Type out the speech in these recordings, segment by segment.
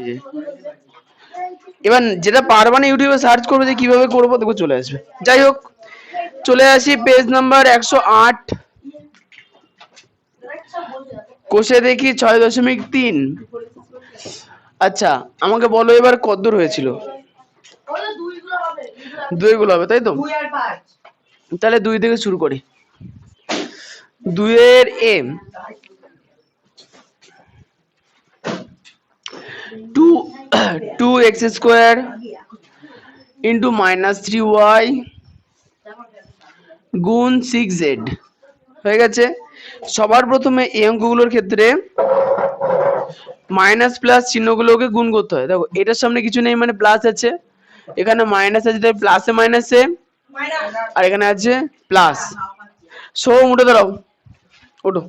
যে এবার যেটা পারবা না ইউটিউবে সার্চ করবে যে কিভাবে করবো, দেখো চলে আসবে। যাই হোক, চলে আসি পেজ নাম্বার 108, কোষে দেখি 6.3। আচ্ছা আমাকে বলো এবার কতদূর হয়েছিল? দুইগুলো হবে তাই তো? তাহলে 2 থেকে শুরু করি। 2 এর এ 2x স্কোয়ার ইন্টু -3y গুণ 6z হয়ে গেছে। সবার প্রথমে এই অঙ্কগুলোর ক্ষেত্রে মাইনাস প্লাস চিহ্নগুলোকে গুণ করতে হয়। দেখো এটার সামনে কিছু নেই মানে প্লাস আছে, এখানে মাইনাস আছে তাই প্লাসে মাইনাসে, আর এখানে আছে প্লাস। সো উঠে দাঁড়াও, ওঠো।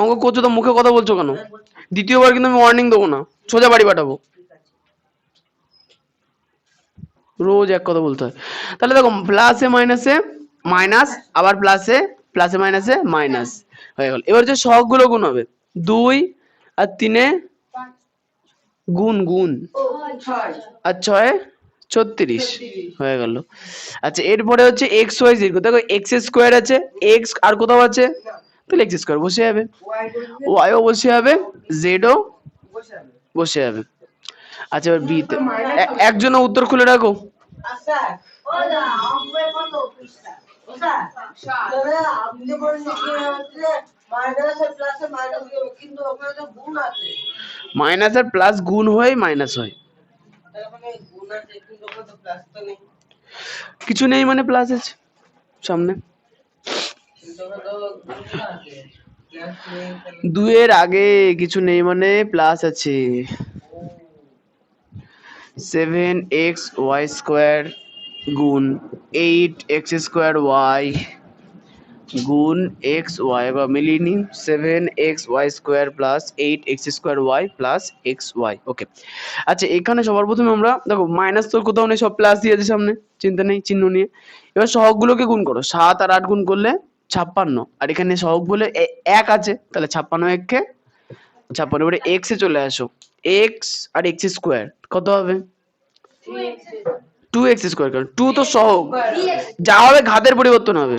অঙ্ক করছো তো মুখে কথা বলছো কেন? দ্বিতীয়বার কিন্তু আমি ওয়ার্নিং দেবো না, সোজা বাড়ি পাঠাবো। রোজ এক কথা বলতে হয়। তাহলে দেখো প্লাসে মাইনাসে মাইনাস, আবার প্লাসে প্লাসে মাইনাসে মাইনাস হয়ে গেল। এবার যে সহগগুলো গুণ হবে 2 আর 3 গুণ গুণ আর 6 36 হয়ে গেল। আচ্ছা এরপরে হচ্ছে এক্স ওয়াই জেড, দেখো এক্স স্কোয়ার আছে, এক্স আর কোথাও আছে, তাহলে এক্স স্কোয়ার বসে যাবে, ওয়াইও বসে যাবে, জেডও বসে যাবে। আচ্ছা এবার বিতে একজনের উত্তর খুলে রাখো। মাইনাস আর প্লাস গুণ হয়ে মাইনাস হয়, কিছু নেই মানে প্লাস আছে সামনে। 2 এর আগে কিছু নেই মানে প্লাস আছে। 7xy স্কোয়ার গুণ 8x স্কোয়ার y গুণ এক্স ওয়াই, বা মিলিয়ে নিন 7xy square plus 8x square y plus x y. Okay আচ্ছা এখানে সবার প্রথমে আমরা দেখো মাইনাস তো কোথাও নেই, সব প্লাস দিয়েছে সামনে, চিন্তা নেই চিহ্ন নিয়ে। এবার সহগগুলোকে গুণ করো, 7 আর 8 গুণ করলে 56, আর এখানে সহগ বলে 1 আছে, তাহলে 56 একে 56। এবারে এক্স এ চলে আসো, এক্স আর এক্স স্কোয়ার কত হবে? 2x স্কোয়ার, কারণ 2 তো সহগ, যা হবে ঘাতের পরিবর্তন হবে।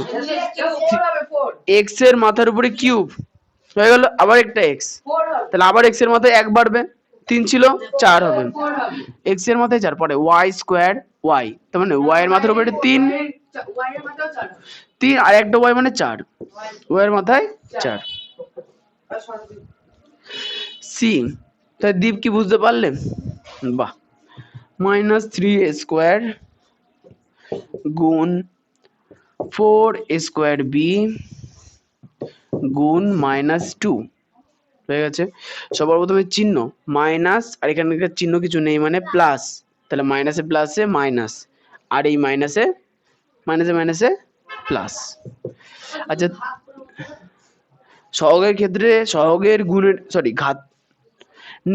এক্স এর মাথার উপরে কিউব হয়ে গেল, আবার একটা এক্স, তাহলে আবার এক্স এর মাথায় 1 বাড়বে, 3 ছিল 4 হবে, এক্স এর মাথায় 4, পরে ওয়াই স্কোয়ার ওয়াই, তার মানে ওয়াই এর মাথার উপরে 3 3 আর একটা ওয়াই মানে 4, ওয়াই এর মাথায় 4। সি, তাই দীপ কি বুঝতে পারলে? বাহ। -3 স্কোয়ার গুণ 4 স্কোয়ার বি গুণ -2 হয়ে গেছে। সবার প্রথমে চিহ্ন মাইনাস, আর এখানকার চিহ্ন কিছু নেই মানে প্লাস, তাহলে মাইনাসে প্লাসে মাইনাস, আর এই মাইনাসে মাইনাসে মাইনাসে প্লাস। আচ্ছা সহগের ক্ষেত্রে সহগের গুণের ঘাত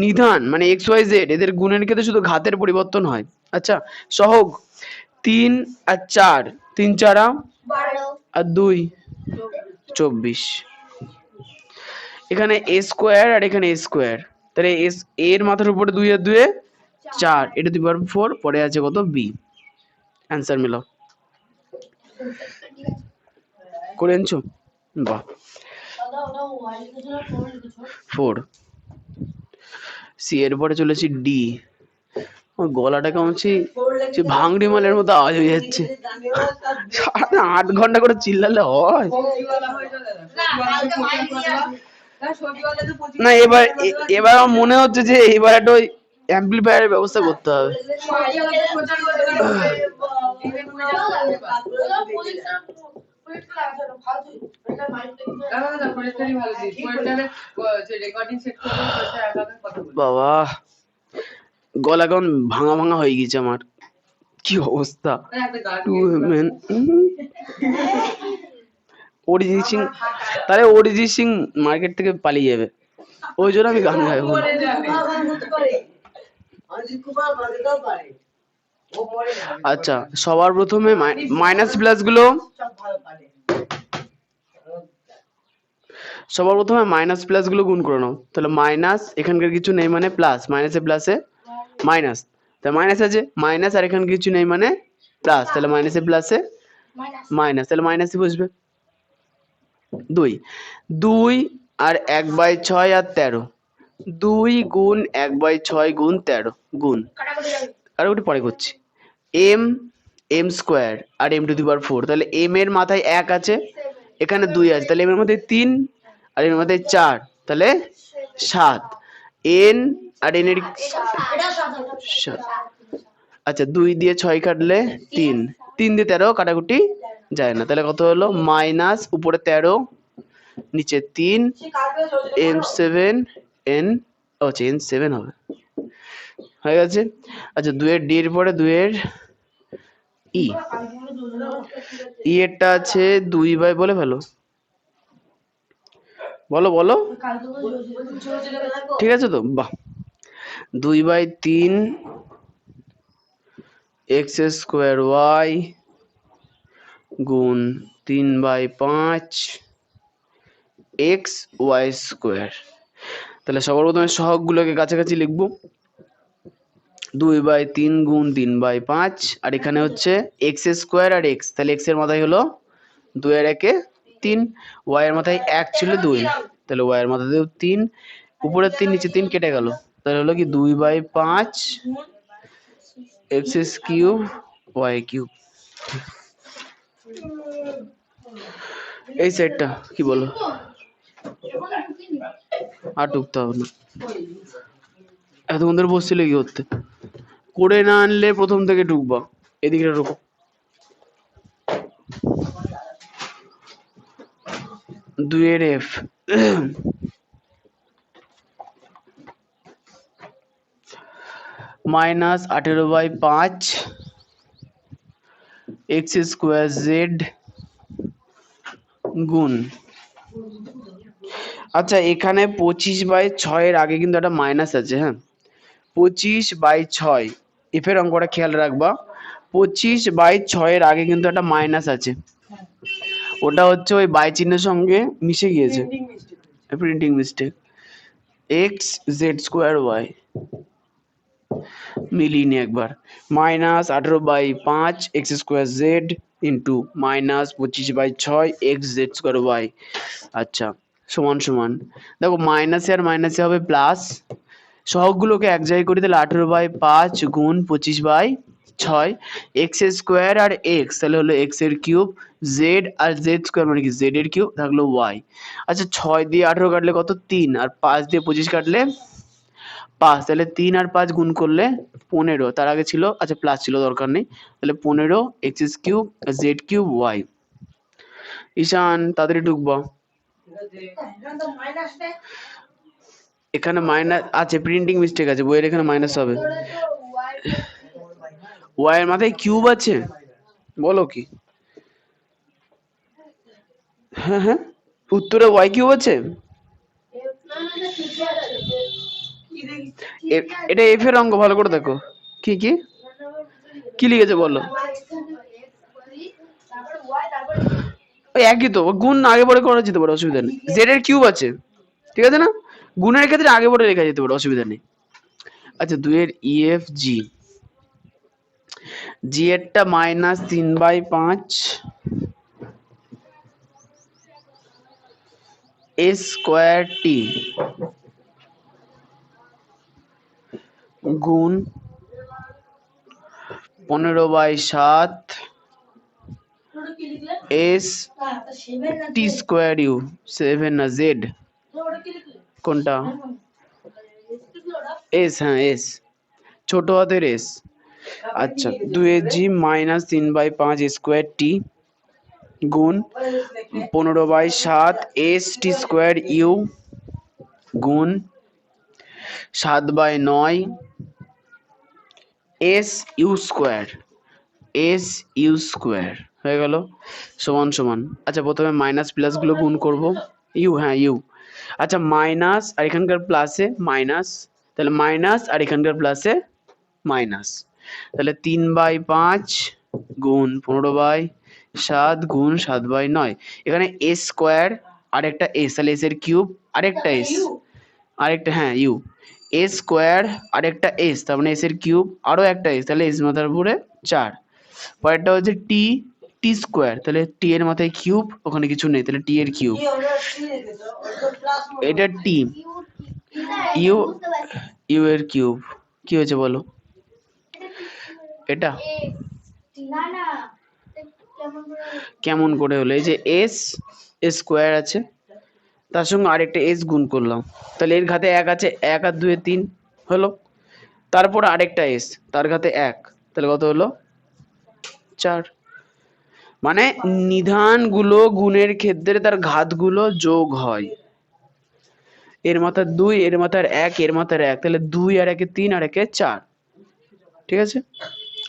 নিধান মানে এক্স ওয়াই জেড, এদের গুণের ক্ষেত্রে শুধু ঘাতের পরিবর্তন হয়। আচ্ছা সহগ 3 আর 4, 3 4 আর 2 24, এখানে এ স্কোয়ার আর এখানে এ স্কোয়ার, তাহলে এর মাথার উপরে 2 আর 2 4, এটা 2/4, পরে আছে কত বি। অ্যান্সার মিলাও, করে আনছো? বাহ 4। সি এর পরে চলেছি ডি। গলাটা কেমন সে ভাঙড়ি মালের মতো আওয়াজ হয়ে যাচ্ছে, 8 ঘন্টা করে চিল্লালে হয় না? এবার আমার মনে হচ্ছে যে এবার একটা ওই অ্যাম্পলিফায়ারের ব্যবস্থা করতে হবে। বাবা গলা কেমন ভাঙা ভাঙা হয়ে গেছে আমার, কি অবস্থা। অরিজিৎ সিং, তাহলে অরিজিৎ সিং মার্কেট থেকে পালিয়ে যাবে, ওই জন্য আমি গান গাইবো। আচ্ছা সবার প্রথমে মাইনাস প্লাস গুলো সবার প্রথমে মাইনাস প্লাস গুলো গুণ করে নাও। তাহলে মাইনাস এখানকার কিছু নেই মানে প্লাস, মাইনাসে প্লাসে মাইনাস, তাহলে মাইনাস আছে মাইনাস, আর এখানে কিছু নেই মানে প্লাস, তাহলে মাইনাসে প্লাসে মাইনাস, তাহলে মাইনাসই বসবে। 2 2 আর 1/6 আর 13, 2 গুণ 1/6 গুণ 13 গুণ, আর ওটা পরে করছি, এম এম স্কোয়ার আর এম টু দি পাওয়ার 4, তাহলে এম এর মাথায় 1 আছে, এখানে 2 আছে, তাহলে এম এর মাথায় 3 আর এর মাথায় 4, তাহলে 7, এন আর এন এর 7। আচ্ছা 2 দিয়ে 6 কাটলে 3, 3 দিয়ে 13 কাটাকুটি যায় না, তাহলে কত হলো মাইনাস উপরে 13 নিচে 3 m7 n, আচ্ছা n7 হবে, হয়ে গেছে। আচ্ছা 2 এর ডি এর পরে 2 এর ই, ই এরটা আছে 2 বাই, বলে ফেলো, বলো বলো, ঠিক আছে তো, বাহ। 2/3 এক্স স্কোয়ার ওয়াই গুণ 3/5 এক্স ওয়াই স্কোয়ার। তাহলে সবার প্রথমে সহগগুলোকে কাছাকাছি লিখবো, 2/3 গুণ 3/5, আর এখানে হচ্ছে এক্স স্কোয়ার আর এক্স, তাহলে এক্স এর মাথায় হলো 2 আর 1 3, ওয়াই এর মাথায় 1 ছিল 2, তাহলে ওয়াই এর মাথায় 3, উপরে 3 নিচে 3 কেটে গেল, তাহলে হলো কি 2/5 এক্স কিউব ওয়াই কিউব। এই সাইডটা কি বলো, আর টুকতে হবে না, এতক্ষণ ধরে বসছিলে কি করতে, করে না আনলে প্রথম থেকে ঢুকবা, এদিকে ঢুকো। দুইয়ের F minus 18/5 x square Z গুণ, আচ্ছা এখানে 25/6 এর আগে কিন্তু একটা মাইনাস আছে, হ্যাঁ 25/6, এফ এর অঙ্কটা খেয়াল রাখবা, 25/6 এর আগে কিন্তু একটা মাইনাস আছে, ওটা হচ্ছে ওই বাই চিহ্নের সঙ্গে মিশে গিয়েছে, printing mistake, x z square y মিলিয়ে নি একবার, minus 18/5 x square z into minus 25/6 x z square y. আচ্ছা সমান সমান, দেখো মাইনাসে আর মাইনাসে হবে প্লাস, সহগগুলোকে এক জায়গায় করি, তাহলে 18/5 গুণ 25/6 এক্স স্কোয়ার আর এক্স, তাহলে হলো এক্স এর কিউব, জেড আর জেড স্কোয়ার মানে কি জেড এর কিউব, থাকলো ওয়াই। আচ্ছা 6 দিয়ে 18 কাটলে কত 3, আর 5 দিয়ে 25 কাটলে 5, তাহলে 3 আর 5 গুণ করলে 15, তার আগে ছিল আচ্ছা প্লাস ছিল দরকার নেই, তাহলে 15 x cube z cube y. Ishan তাড়াতাড়ি ঢুকবা, এখানে মাইনাস আছে, প্রিন্টিং মিস্টেক আছে, বইয়ের এখানে মাইনাস হবে, ওয়াই এর মাথায় কিউব আছে, বলো কি, হ্যাঁ হ্যাঁ উত্তরে ওয়াই কিউব আছে, এটা এফ এর অঙ্ক, ভালো করে দেখো, কি কি কি লিখেছে বলো, ওই একই তো, গুণ আগে পরে করা যেতে পারে, অসুবিধা নেই, জেড এর কিউব আছে, ঠিক আছে না, গুণের ক্ষেত্রে আগে পরে লেখা যেতে পারে, অসুবিধা নেই। আচ্ছা 2 এর ই এফ জি, জি এরটা মাইনাস 3/5 এ স্কোয়ার টি গুণ 15/7 এস টি স্কোয়ার ইউ, 7 না জেড কোনটা, এস, হ্যাঁ এস, ছোট হাতের এস। আচ্ছা 2 এর জি মাইনাস 3/5 স্কোয়ার টি গুণ 15/7 এস টি স্কোয়ার ইউ গুণ 7/9 S U square, S U square হয়ে গেল, সমান সমান। আচ্ছা প্রথমে মাইনাস প্লাস গুলো গুণ করব, ইউ, হ্যাঁ ইউ, আচ্ছা মাইনাস আর এখানকার প্লাসে মাইনাস, তাহলে মাইনাস আর এখানকার প্লাসে মাইনাস, তাহলে 3/5 গুণ 15/7 গুণ 7/9, এখানে এ স্কোয়ার আরেকটা এস, তাহলে এস এর কিউব আরেকটা এস, আরেকটা হ্যাঁ ইউ, এস স্কোয়ার আরেকটা এস, তার মানে এস এর কিউব আরো একটা এস, তাহলে এস মাথার উপরে 4। পরেরটা হচ্ছে টি, টি স্কোয়ার, তাহলে টি এর মাথায় কিউব, ওখানে কিছু নেই, তাহলে টি এর কিউব। এটা টি, ইউ, ইউ এর কিউব। কি হয়েছে বলো? এটা কেমন করে হলো? এই যে এস স্কোয়ার আছে, তার সঙ্গে আরেকটা এস গুণ করলাম, তাহলে এর ঘাতে 1 আছে, 1 আর 2 3 হলো, তারপর আরেকটা এস, তার ঘাতে 1, তাহলে কত হলো? 4। মানে নিধানগুলো গুণের ক্ষেত্রে তার ঘাতগুলো যোগ হয়। এর মাথার 2, এর মাথার 1, এর মাথার 1, তাহলে 2 আর 1 3 আর 1 4। ঠিক আছে?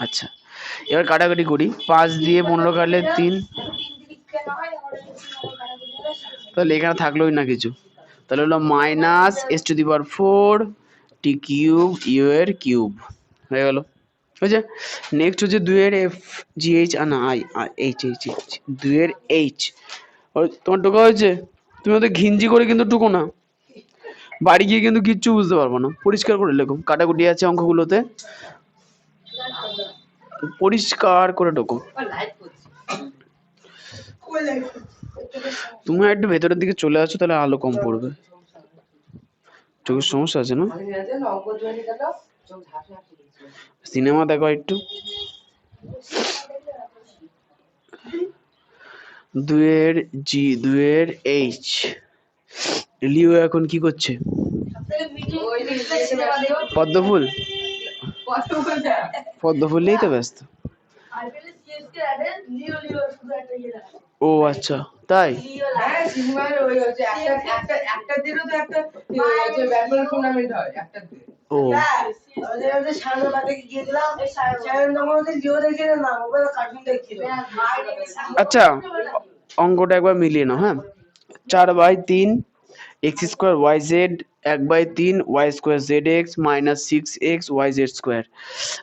আচ্ছা, এবার কাটাকাটি করি। 5 দিয়ে 15 কাটলে 3, তাহলে এখানে থাকলোই না কিছু, তাহলে হলো minus S to the power 4 T cube U এর কিউব হয়ে গেল। হয়েছে? নেক্সট হচ্ছে 2 এর এফ জি এইচ, না আই এইচ এইচ এইচ, 2 এর এইচ। তোমার টোকা হয়েছে? তুমি ওদের ঘিঞ্জি করে কিন্তু টুকো না, বাড়ি গিয়ে কিন্তু কিচ্ছু বুঝতে পারবো না। পরিষ্কার করে লেখো, কাটাকুটি আছে অঙ্কগুলোতে, পরিষ্কার করে ঢোকো। তুমি একটু ভেতরের দিকে চলে আসো, তাহলে আলো কম পড়বে। চোখের সমস্যা আছে না? সিনেমা দেখো একটু। 2 এর জি, 2 এর এইচ। লিও এখন কি করছে? পদ্মফুল, পদ্মফুল নিয়েই তো ব্যস্ত। ও আচ্ছা, তাই? ও আচ্ছা, অঙ্কটা একবার মিলিয়ে নাও। হ্যাঁ, 4/3 x square y z, 1/3 y square z x minus 6x y z square.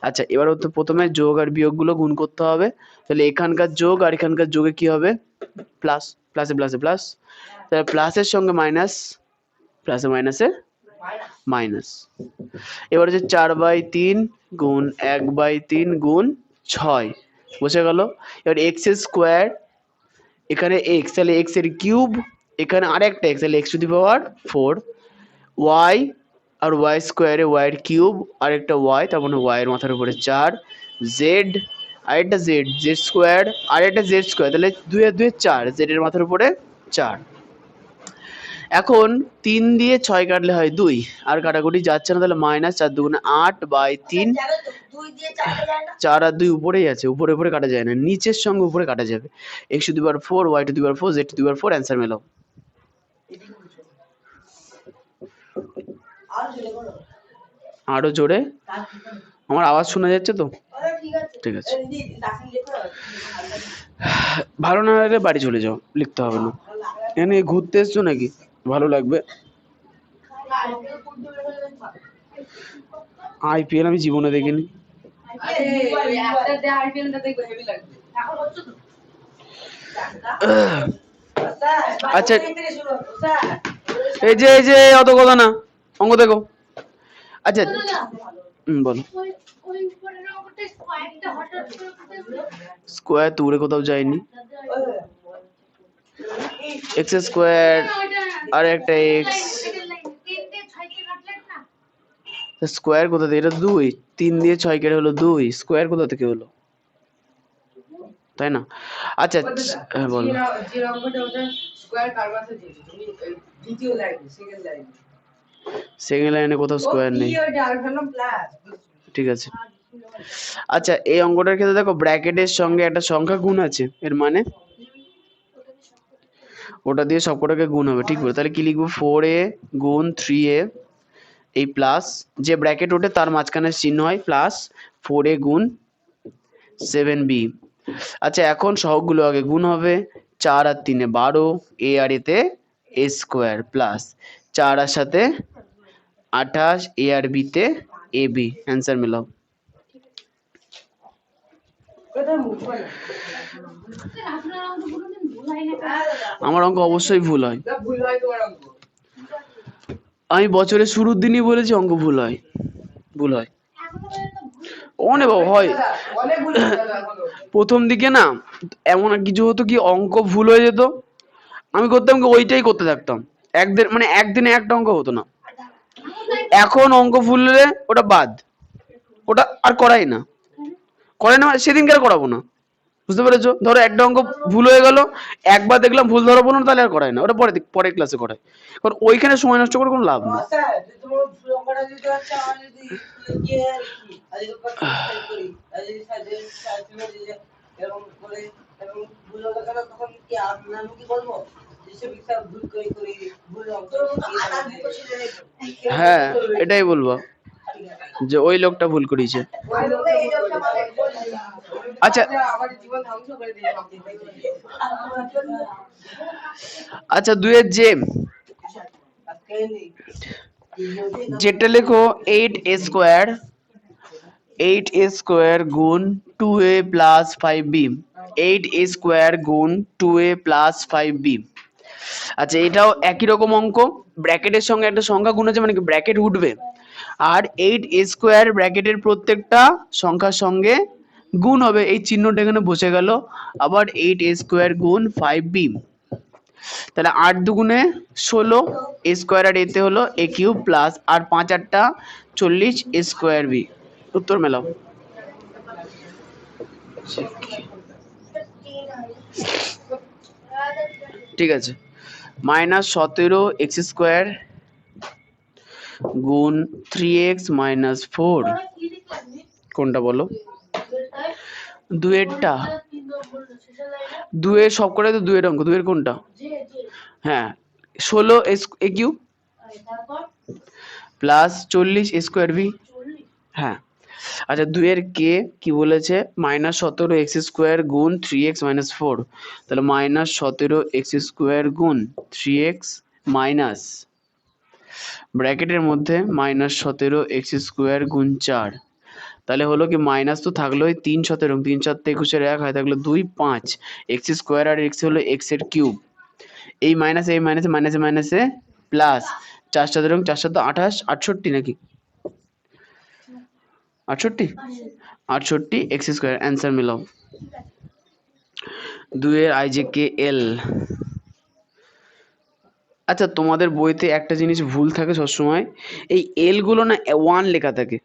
আচ্ছা, এবার হচ্ছে প্রথমে যোগ আর বিয়োগগুলো গুণ করতে হবে, তাহলে এখানকার যোগ আর এখানকার যোগে কি হবে? প্লাস, প্লাসে প্লাসে প্লাস, তাহলে প্লাসের সঙ্গে মাইনাস, প্লাসে মাইনাসে মাইনাস। এবার হচ্ছে 4/3 গুণ 1/3 গুণ 6, বসে গেল। এবার এক্স স্কোয়ার, এখানে এক্স, তাহলে এক্স এর কিউব, এখানে আরেকটা এক্স, তাহলে x to the power 4, y আর ওয়াই স্কোয়ারে ওয়াই এর কিউব, আরেকটা ওয়াই, তার মানে ওয়াই এর মাথার উপরে 4, জেড আরেকটা জেড, জেড স্কোয়ার আরেকটা জেড স্কোয়ার, তাহলে 2 আর 2 4, জেড এর মাথার উপরে 4। এখন 3 দিয়ে 6 কাটলে হয় 2, আর কাটাকুটি যাচ্ছে না, তাহলে মাইনাস 4 2 8/3, 4 আর 2 উপরেই আছে, উপরে উপরে কাটা যায় না, নিচের সঙ্গে উপরে কাটা যাবে। X to the power 4 y to the power 4 z to the power 4, answer মেলাও। আরো জোরে, আমার আওয়াজ শোনা যাচ্ছে তো? ঠিক আছে, ভালো না লাগলে বাড়ি চলে যাও, লিখতে হবে না। এখানে ঘুরতে এসছো নাকি? ভালো লাগবে। আইপিএল আমি জীবনে দেখিনি। আচ্ছা, এই যে অত কথা না, অঙ্ক দেখো। আচ্ছা বলো। স্কোয়ার তো উড়ে কোথাও যায়নি, এক্স স্কোয়ার আর একটা এক্স স্কোয়ার কোথা থেকে? এটা 2, 3 দিয়ে 6 কেটে হলো 2, স্কোয়ার কোথা থেকে হলো, তাই না? আচ্ছা হ্যাঁ বলো। সেকেন্ড লাইনে কোথাও স্কোয়ার নেই, ঠিক আছে। আচ্ছা, এই অঙ্কটার ক্ষেত্রে দেখো ব্র্যাকেটের সঙ্গে একটা সংখ্যা গুণ আছে, এর মানে ওটা দিয়ে সবকটাকে গুণ হবে, ঠিক বলে। তাহলে কি লিখবো? 4a গুণ 3a, এই প্লাস যে ব্র্যাকেট ওঠে তার মাঝখানে চিহ্ন হয় প্লাস, 4a গুণ 7b। আচ্ছা, এখন সহগগুলো আগে গুণ হবে, 4 আর 3 12, এ আর এতে এ স্কোয়ার প্লাস 4 আর সাথে 28, এ আর বিতে এ বি, অ্যান্সার মেলাও। আমার অঙ্ক অবশ্যই ভুল হয়। আমি বছরের শুরুর দিনই বলেছি অঙ্ক ভুল হয়, ভুল হয় অনেক হয়। প্রথম দিকে না এমন কিছু হতো কি অঙ্ক ভুল হয়ে যেত, আমি করতাম কি ওইটাই করতে থাকতাম, একদিন মানে একদিনে একটা অঙ্ক হতো না। এখন অঙ্ক ভুল হলে ওটা বাদ, ওটা আর করাই না, করে না সেদিনকে আর করাবো না। বুঝতে পেরেছো? ধরো একটা অঙ্ক ভুল হয়ে গেল, একবার দেখলাম ভুল ধরা পড়লো না, তাহলে আর করাই না, ওটা পরের ক্লাসে করাই, কারণ ওইখানে সময় নষ্ট করে কোনো লাভ নেই। হ্যাঁ এটাই বলবো যে ওই লোকটা ভুল করেছে। আচ্ছা আচ্ছা দুয়ের যেটা লেখো 8a² 8a² গুণ 2a প্লাস 5b, 8a² গুণ 2a প্লাস 5b। আচ্ছা এটাও একই রকম অঙ্ক, ব্র্যাকেটের সঙ্গে একটা সংখ্যা গুণ আছে মানে কি ব্র্যাকেট উঠবে, আর 8a² ব্র্যাকেটের প্রত্যেকটা সংখ্যার সঙ্গে গুণ হবে, এই চিহ্নটা এখানে বসে গেল। আবার 8a² গুণ 5b, তাহলে 8 দুগুণে 16, a² আর এতে হলো a³ প্লাস আর 5 8টা 40 a²b। উত্তর মেলাও। ঠিক আছে, -17x² গুণ 3x - 4, কোনটা বলো? দুয়েরটা, দুয়ের সব করে তো দুয়ের অঙ্ক, দুয়ের কোনটা? হ্যাঁ 16 a³ প্লাস 40 a²b। হ্যাঁ আচ্ছা দুয়ের কে কি বলেছে? -17x² গুণ 3x - 4, তাহলে -17x² গুণ 3x মাইনাস ব্র্যাকেটের মধ্যে -17x² গুণ 4, তাহলে হলো কি মাইনাস তো থাকলোই 3 17, 3 4 21 1 হয় থাকলো 2 5, x² আর x হলো x এর কিউব, এই মাইনাসে এই মাইনাসে মাইনাসে মাইনাসে প্লাস 4 17 4 7 28 68 নাকি 68 68 x²। অ্যান্সার মিলাও। দুয়ের i/k-l। আচ্ছা তোমাদের বইতে একটা জিনিস ভুল থাকে সবসময়, এই এল গুলো না 1 লেখা থাকে,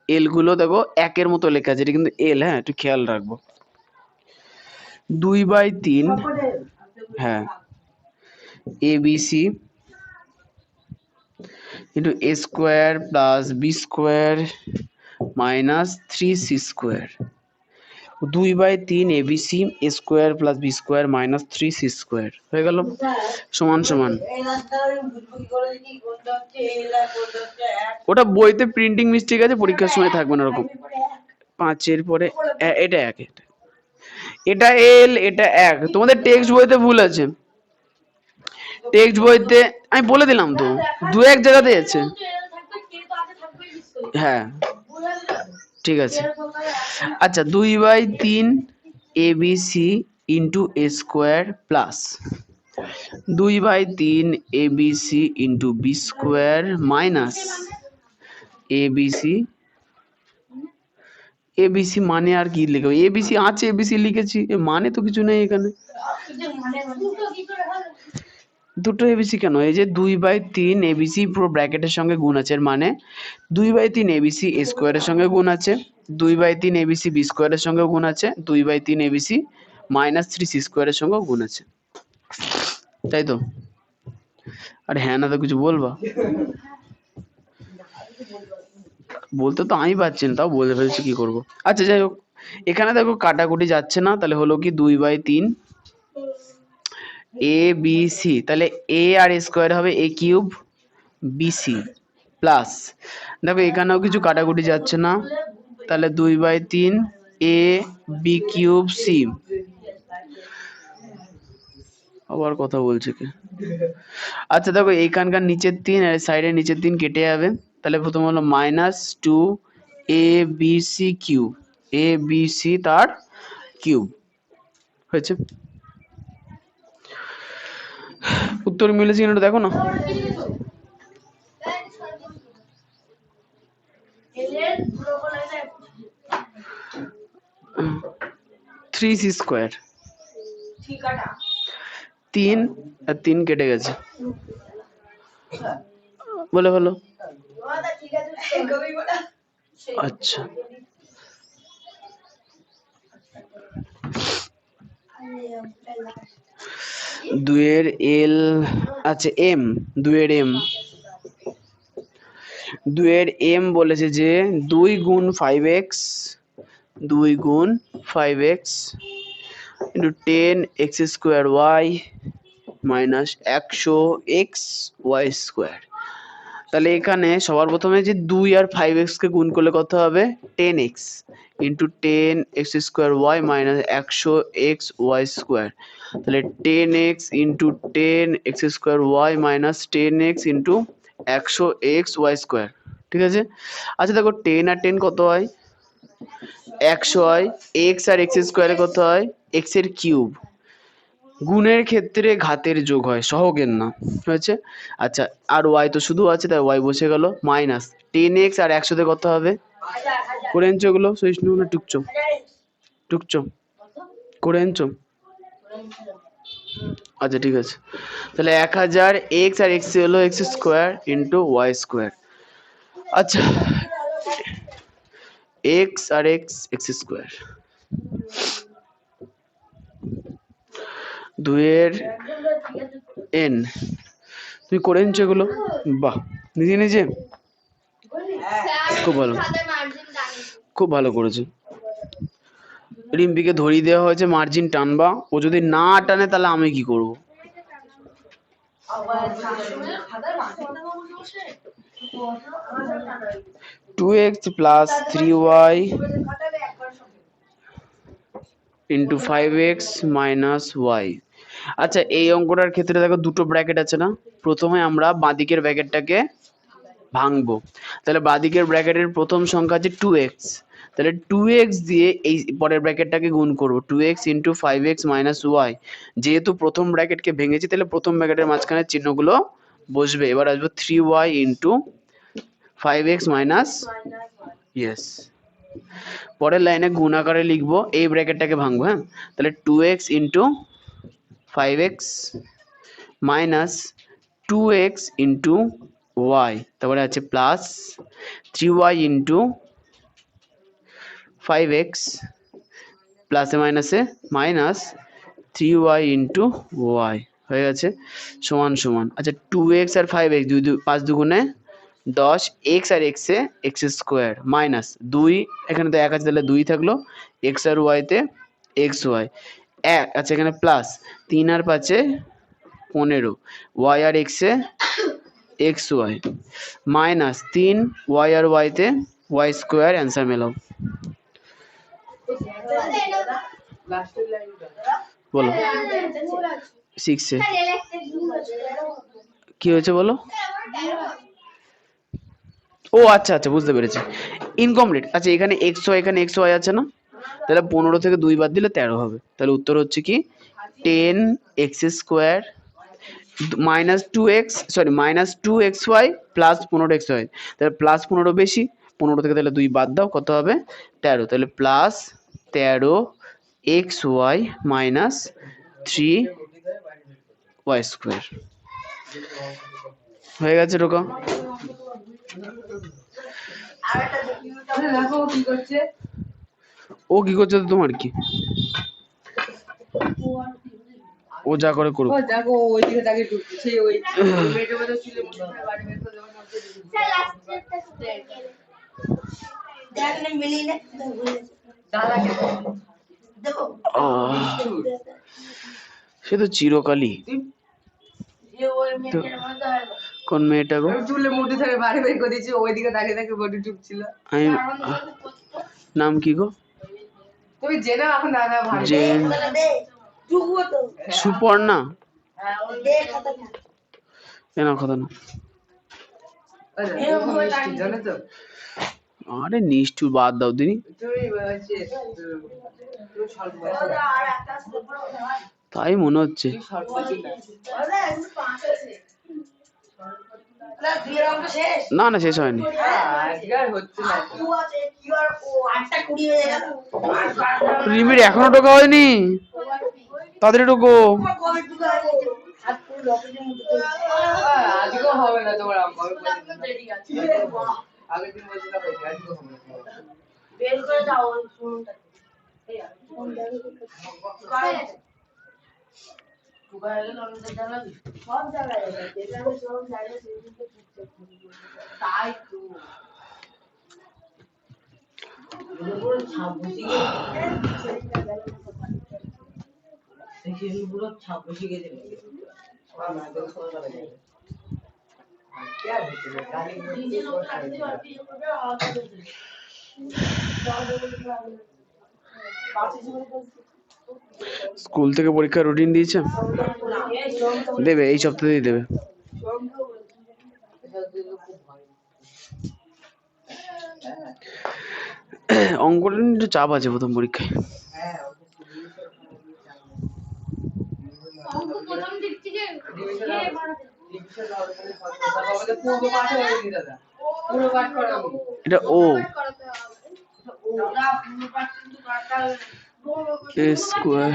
এল গুলো দেখো একের মতো লেখা আছে, এটা কিন্তু এল, হ্যাঁ একটু খেয়াল রাখবো। 2/3 হ্যাঁ abc into a² plus b² minus 3c², 2/3 abc a² plus b² minus 3c² হয়ে গেল, সমান সমান। ওটা বইতে প্রিন্টিং মিস্টেক আছে, পরীক্ষার সময় থাকবে না ওরকম। 5-এর পরে এটা 1, এটা এল এটা 1, তোমাদের টেক্সট বইতে ভুল আছে, টেক্সট বইতে আমি বলে দিলাম তো 2-1 জায়গাতে আছে। হ্যাঁ ঠিক আছে। আচ্ছা 2/3 abc into a² plus 2/3 abc into b² minus abc, abc মানে আর কি লিখবো? abc আছে, abc লিখেছি, মানে তো কিছু নেই এখানে। দুটো abc কেন? এই যে 2/3 abc পুরো ব্র্যাকেটের সঙ্গে গুণ আছে, এর মানে 2/3 abc a² এর সঙ্গে গুণ আছে, 2/3 abc b² এর সঙ্গে গুণ আছে, 2/3 abc মাইনাস 3c² এর সঙ্গে গুণ আছে, তাই তো? আর হ্যাঁ না তো কিছু বলবা? বলতে তো আমি পারছি না, তাও বলে ফেলছি, কি করব। আচ্ছা যাই হোক, এখানে দেখো কাটাকুটি যাচ্ছে না, তাহলে হলো কি 2/3 এ বি সি, তাহলে এ আর a² হবে a³ bc প্লাস, দেখো এখানেও কিছু কাটাকুটি যাচ্ছে না, তাহলে 2/3 a b³ c, আবার কথা বলছে কি? আচ্ছা দেখো এইখানকার নিচের 3 আর সাইডের নিচের 3 কেটে যাবে, তাহলে প্রথম হলো -2 abc তার কিউব হয়েছে। উত্তর মিলেছে কিনা দেখো না। থ্রি সি স্কোয়ার, 3 আর 3 কেটে গেছে, বলে বলো। আচ্ছা, দুয়ের এল, আচ্ছা এম, দুয়ের এম, দুয়ের এম বলেছে যে 2 গুণ 5x, 2 গুণ 5x into 10x square y minus 100x y square. তাহলে এখানে সবার প্রথমে যে 2 আর 5x কে গুণ করলে কত হবে, 10x into 10x square y minus 100x y square. তাহলে 10x into 10x square y minus 10x into 100x y square, ঠিক আছে। আচ্ছা দেখো 10 আর 10 কত হয়, 100 হয়, x আর x স্কোয়ারে কত হয়, x এর কিউব। গুণের ক্ষেত্রে ঘাতের যোগ হয়, সহগের না, হয়েছে। আচ্ছা আর ওয়াই তো শুধু আছে, তাই ওয়াই বসে গেল, মাইনাস 10x আর 100 কত হবে, করে আনছো ওগুলো সহিষ্ণু না টুকছো, টুকছো করে আনছো, আচ্ছা ঠিক আছে। তাহলে 1000 x আর x হলো x square into y square. আচ্ছা x আর x x স্কোয়ার, দুইয়ের এন, তুমি করে নিচ্ছ এগুলো, বাহ, নিজে নিজে খুব ভালো, খুব ভালো করেছো। রিম্পিকে ধরিয়ে দেওয়া হয়েছে মার্জিন টানবা, ও যদি না টানে তাহলে আমি কি করব। 2x plus 3y into 5x minus Y. আচ্ছা এই অঙ্কটার ক্ষেত্রে দেখো দুটো ব্র্যাকেট আছে না, প্রথমে আমরা বাঁদিকের ব্র্যাকেটটাকে ভাঙবো। তাহলে বাঁদিকের ব্র্যাকেটের প্রথম সংখ্যা আছে 2x, তাহলে 2x দিয়ে এই পরের ব্র্যাকেটটাকে গুণ করবো, 2x into 5x minus Y. যেহেতু প্রথম ব্র্যাকেটকে ভেঙেছি তাহলে প্রথম ব্র্যাকেটের মাঝখানে চিহ্নগুলো বসবে। এবার আসবো 3y into 5x minus, yes, পরের লাইনে গুণ আকারে লিখবো, এই ব্র্যাকেটটাকে ভাঙবো, হ্যাঁ। তাহলে 2x into 5x minus 2x into Y, তারপরে আছে প্লাস 3y ইন্টু 5x প্লাসে মাইনাসে মাইনাস 3y ইন্টু ওয়াই হয়ে গেছে, সমান সমান। আচ্ছা 2x আর 5x, 5 দুগুণে 10, x আর x এ x স্কোয়ার মাইনাস 2, এখানে তো 1 আছে তাহলে 2 থাকলো, x আর y তে x y 1, আচ্ছা এখানে প্লাস 3 আর 5 এ 15, y আর x এ x y মাইনাস 3, y আর y তে y স্কোয়ার, অ্যান্সার মেলাও, বলো 6 এ কি হয়েছে বলো। ও আচ্ছা আচ্ছা বুঝতে পেরেছি, ইনকমপ্লিট। আচ্ছা এখানে এক্স ওয়াই, এখানে এক্স ওয়াই আছে না, তাহলে 15 থেকে 2 বাদ দিলে 13 হবে। তাহলে উত্তর হচ্ছে কি 10x square minus 2x, sorry minus 2xy plus 15xy। তাহলে প্লাস 15 বেশি, 15 থেকে তাহলে 2 বাদ দাও, কত হবে 13, তাহলে plus 13xy minus 3y square হয়ে গেছে। ঢোকা ও কি করছে, তোমার কি, ও যা করে করুক। সে তো চিরকালই, কোন মেয়েটা গো, চুলে মুঠি ধরে বাড়ি বের করে দিয়েছি, ওইদিকে দাঁড়িয়ে দাঁড়িয়ে বডি টুকছিল। আমি নাম কি গো, তুমি জেনে এখন দাদা ভাই জেন সুপর্ণা, কেন কথা না, আরে নিষ্ঠুর বাদ দাও দিনি। তাই মনে হচ্ছে। না না শেষ হয়নি। রিমির এখনো ঢোকা হয়নি, তাড়াতাড়ি ঢোকো। স্কুল থেকে পরীক্ষার রুটিন দিয়েছে, দেবে এই সপ্তাহেই দেবে। অঙ্কটা একটু চাপ আছে প্রথম পরীক্ষায়। এটা ও a square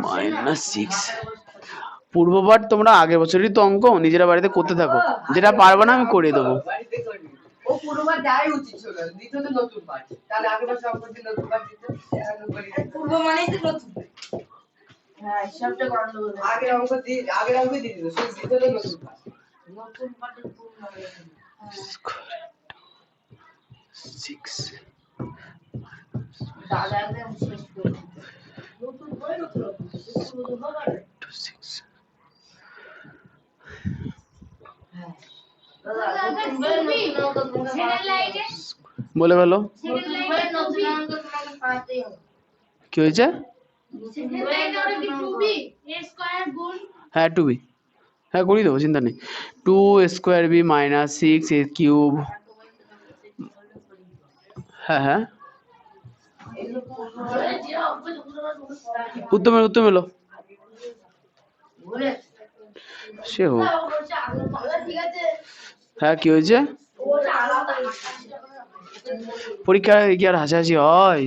minus 6। পূর্বপাঠ তোমরা আগের বছরই তো অঙ্ক নিজেরা বাড়িতে করতে থাকো, যেটা পারবে না আমি করিয়ে দেবো। ও পূর্বপাঠ দেওয়াই উচিত ছিল, দ্বিতীয় তো নতুন পাঠ, তাহলে আগের বছর অঙ্ক দিয়ে নতুন পাঠ দিতে পূর্ব মানেই তো নতুন। হ্যাঁ হিসাবটা গন্ডগোল, আগের অঙ্ক দিয়ে দিত, সেই দ্বিতীয় তো নতুন পাঠ, নতুন পাঠের পূর্ণ মানে 6 দাদা একদম শেষ করে নতুন বই নতুন নতুন হবে 6। বলে বলো কি হয়েছে? হ্যাঁ 2b, হ্যাঁ করিয়ে দেবো, চিন্তা নেই। 2 স্কোয়ার বি মাইনাস 6 এ কিউব। হ্যাঁ হ্যাঁ উত্তম এলো সে হোক। হ্যাঁ কি হয়েছে? পরীক্ষায় কি আর হাসাহাসি হয়?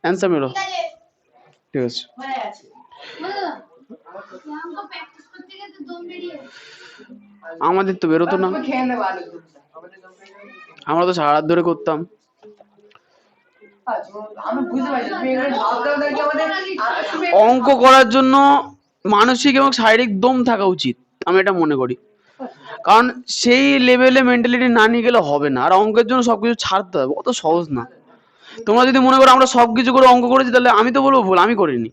অ্যান্সার মেলো, ঠিক আছে। আমাদের তো বেরোতো না, আমরা তো সারা রাত ধরে করতাম। অঙ্ক করার জন্য মানসিক এবং শারীরিক দম থাকা উচিত, আমি এটা মনে করি, কারণ সেই লেভেলে মেন্টালিটি না নিয়ে গেলে হবে না। আর অঙ্কের জন্য সবকিছু ছাড়তে হবে, অত সহজ না। তোমরা যদি মনে করো আমরা সবকিছু করে অঙ্ক করেছি, তাহলে আমি তো বলবো ভুল, আমি করিনি।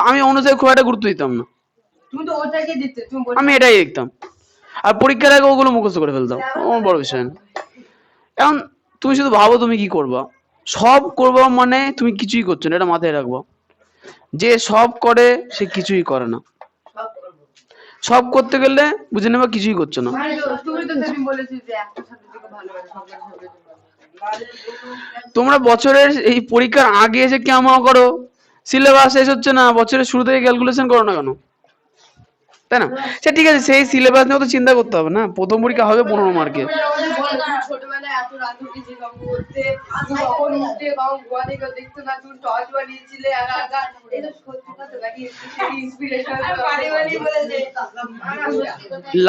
আমি অনুযায়ী খুব একটা গুরুত্ব দিতাম না, আমি এটাই দেখতাম। আর পরীক্ষার আগে ওগুলো মুখস্থ করে ফেলতাম, আমার বড় বিষয় না। এখন তুমি শুধু ভাবো তুমি কি করবা, সব করবা মানে তুমি কিছুই করছো না, এটা মাথায় রাখবো। যে সব করে সে কিছুই করে না, সব করতে গেলে বুঝে নেবা কিছুই করছো না। তোমরা বছরের এই পরীক্ষার আগে এসে কেমন করো, সিলেবাস শেষ হচ্ছে না, বছরের শুরু থেকে ক্যালকুলেশন করো না কেন, তাই না? সে ঠিক আছে, সেই সিলেবাস নিয়ে তো চিন্তা করতে হবে না। প্রথম পরীক্ষা হবে 15 মার্কের।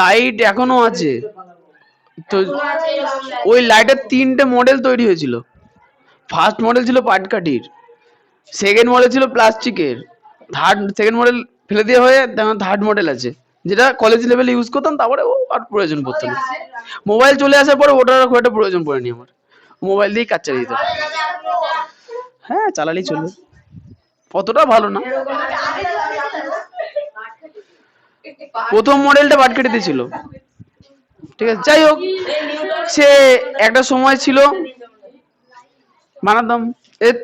লাইট এখনো আছে তো, ওই লাইটের 3টে মডেল তৈরি হয়েছিল। ফার্স্ট মডেল ছিল পাটকাঠির, সেকেন্ড মডেল ছিল প্লাস্টিকের, সেকেন্ড মডেল ফেলে দেওয়া হয়ে থার্ড মডেল আছে, যেটা কলেজ লেভেলে ইউজ করতাম, তারপরে ও আর প্রয়োজন পড়তো না। মোবাইল চলে আসার পরে ওটার খুব একটা প্রয়োজন পড়েনি আমার, মোবাইল দিয়েই কাজ চালিয়ে দিতাম। হ্যাঁ চালালেই চলবে, অতটা ভালো না। প্রথম মডেলটা বাট কেটে ছিল, ঠিক আছে, যাই হোক, সে একটা সময় ছিল বানাতাম।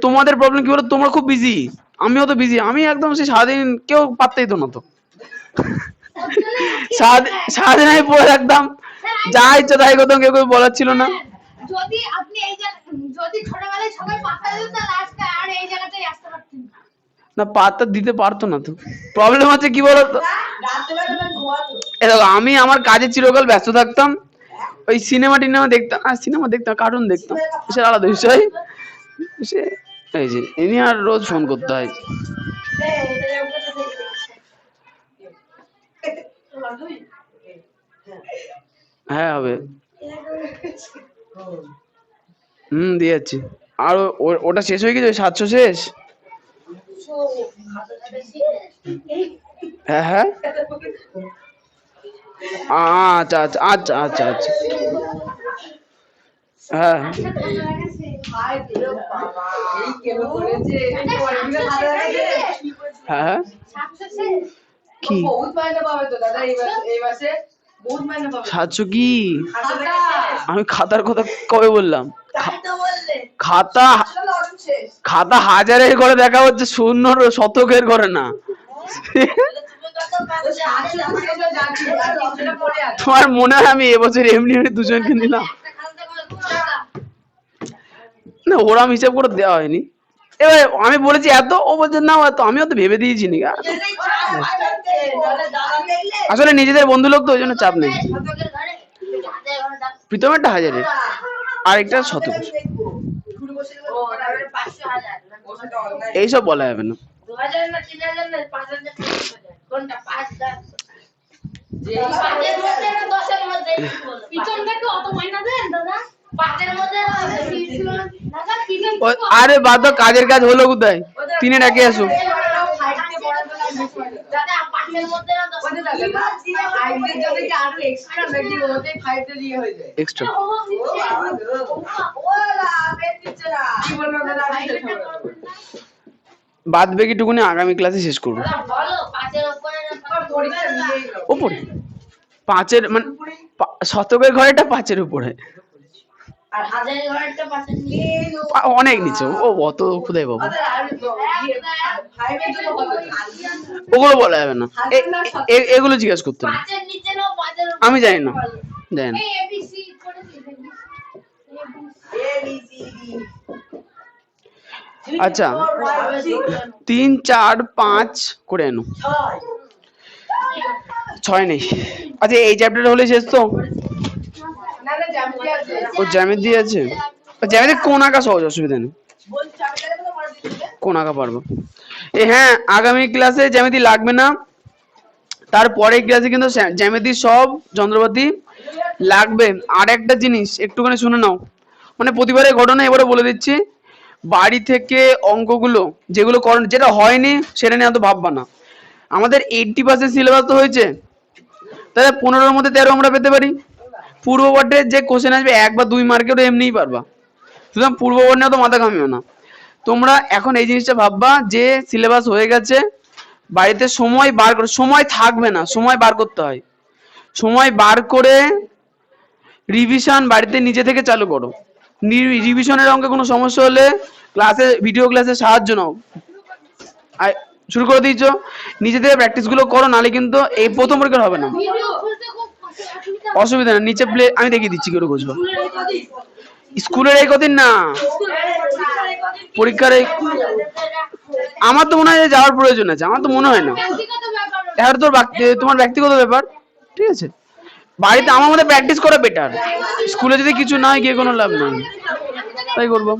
তোমাদের প্রবলেম কি বলো, তোমরা খুব বিজি, আমিও তো বিজি, আমি একদম সে সারাদিন কেউ পাত্তাই তো না তো, সারাদিন আমি পড়ে থাকতাম, যা ইচ্ছা তাই করতাম, কেউ কেউ বলার ছিল না। যদি আপনি এই যদি ছোটবেলায় সবাই পাত্তা দিত তাহলে আজকে আর এই জায়গাটায় আসতে পারতেন না, পাত্তা দিতে পারতো না তো। প্রবলেম হচ্ছে কি বলতো, দেখো আমি আমার কাজে চিরকাল ব্যস্ত থাকতাম, ওই সিনেমা দেখতাম, কার্টুন দেখতাম, সে আলাদা বিষয়। সে এই যে ইনি আর রোজ ফোন করতে হয়। হ্যাঁ হবে, দিয়ে যাচ্ছি। আর ওটা শেষ হয়ে গেছে, 700 শেষ। হ্যাঁ হ্যাঁ, আচ্ছা আচ্ছা আচ্ছা আচ্ছা আচ্ছা, হ্যাঁ হ্যাঁ কি 700 কি, আমি খাতার কথা কবে বললাম, খাতা খাতা হাজারের ঘরে দেখা হচ্ছে, শূন্য শতকের ঘরে না। তোমার মনে হয় আমি এবছর এমনি এমনি দুজনকে নিলাম না, ওরম হিসাব করে দেওয়া হয়নি। এবার আমি বলেছি এত, ও বলছে না এত, আমিও তো ভেবে দিয়েছি নি। আসলে নিজেদের বন্ধু লোক তো, ওই জন্য চাপ নেই। প্রীতমেরটা 1000-এর, আরেকটা 100। এইসব বলা যাবে না। আরে বাদ, কাজের কাজ হলো কোথায়, 3-এর একে আসো। এক্সট্রা বাদ বাকি টুকুনি আগামী ক্লাসে শেষ করবো। উপরে 5-এর মানে শতকের ঘরেটা 5-এর উপরে, অনেক নিচে, ও অত খুদাই বাবু, ওগুলো বলা যাবে না, এগুলো জিজ্ঞাসা করতে না, আমি জানি না, জানি না। আচ্ছা 3 4 5 করে আনো, 6 নেই। আচ্ছা এই চ্যাপ্টারটা হলে শেষ তো, ও জ্যামিতি আছে, জ্যামিতি কোন আঁকা সহজ, অসুবিধা নেই, কোন আঁকা পারবো। হ্যাঁ আগামী ক্লাসে জ্যামিতি লাগবে না, তারপরে ক্লাসে কিন্তু জ্যামিতি সব যন্ত্রপাতি লাগবে। আর একটা জিনিস একটুখানি শুনে নাও, মানে প্রতিবারের ঘটনা এবারে বলে দিচ্ছি, বাড়ি থেকে অঙ্কগুলো যেগুলো করেন, যেটা হয়নি সেটা নিয়ে এত ভাববা না। আমাদের 80% সিলেবাস তো হয়েছে, তাহলে 15-এর মধ্যে 13 আমরা পেতে পারি। পূর্বপাঠে যে কোশ্চেন আসবে 1 বা 2 মার্কের এমনিই পারবা, সুতরাং পূর্বপাঠ নিয়ে তো মাথা ঘামিও না। তোমরা এখন এই জিনিসটা ভাববা যে সিলেবাস হয়ে গেছে, বাড়িতে সময় বার করে, সময় থাকবে না, সময় বার করতে হয়, সময় বার করে রিভিশন বাড়িতে নিজে থেকে চালু করো। রিভিশনের অঙ্কে কোনো সমস্যা হলে ক্লাসে, ভিডিও ক্লাসে সাহায্য নাও। শুরু করে দিয়েছো, নিজে থেকে প্র্যাকটিস গুলো করো, নালে কিন্তু এই প্রথম পরীক্ষা হবে না। অসুবিধা না, নিচে প্লে আমি দেখিয়ে দিচ্ছি কেউ বুঝবো। স্কুলের এই কদিন না, পরীক্ষার এই, আমার তো মনে হয় যাওয়ার প্রয়োজন আছে, আমার তো মনে হয় না, এটা তোর তোমার ব্যক্তিগত ব্যাপার, ঠিক আছে। বাড়িতে আমার মধ্যে প্র্যাকটিস করা বেটার, স্কুলে যদি কিছু না হয় গিয়ে কোনো লাভ নেই, তাই করবো।